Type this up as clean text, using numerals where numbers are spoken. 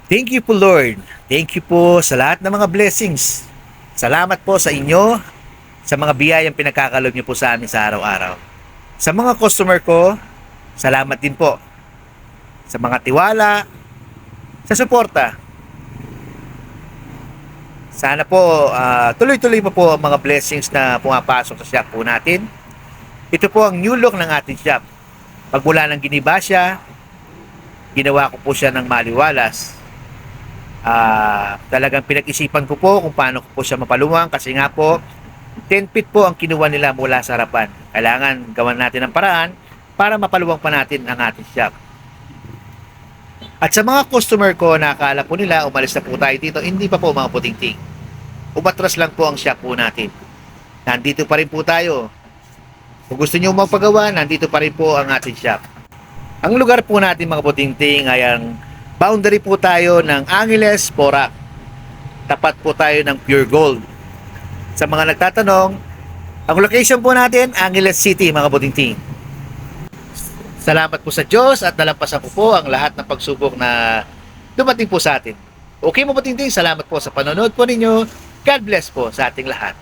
Thank you po Lord. Thank you po sa lahat ng mga blessings. Salamat po sa inyo, sa mga biyayang pinagkakalob niyo po sa amin sa araw-araw. Sa mga customer ko, salamat din po. Sa mga tiwala, sa suporta. Sana po tuloy-tuloy pa po ang mga blessings na pumapasok sa shop po natin. Ito po ang new look ng ating shop. Pagmula ng giniba siya, ginawa ko po siya ng maliwalas. Talagang pinag-isipan ko po kung paano ko po siya mapaluwang kasi nga po 10 feet po ang kinuha nila mula sa harapan. Kailangan gawan natin ang paraan para mapaluwang pa natin ang ating shop. At sa mga customer ko na akala po nila umalis na po tayo dito, hindi pa po mga puting-ting. Umatras lang po ang shop po natin. Nandito pa rin po tayo. Kung gusto niyo magpagawa, nandito pa rin po ang ating shop. Ang lugar po natin mga puting-ting ay ang boundary po tayo ng Angeles, Porac. Tapat po tayo ng Pure Gold. Sa mga nagtatanong, ang location po natin, Angeles City mga puting-ting. Salamat po sa Diyos at nalampasan ko po ang lahat ng pagsubok na dumating po sa atin. Okay mga puting-ting, salamat po sa panonood po ninyo. God bless po sa ating lahat.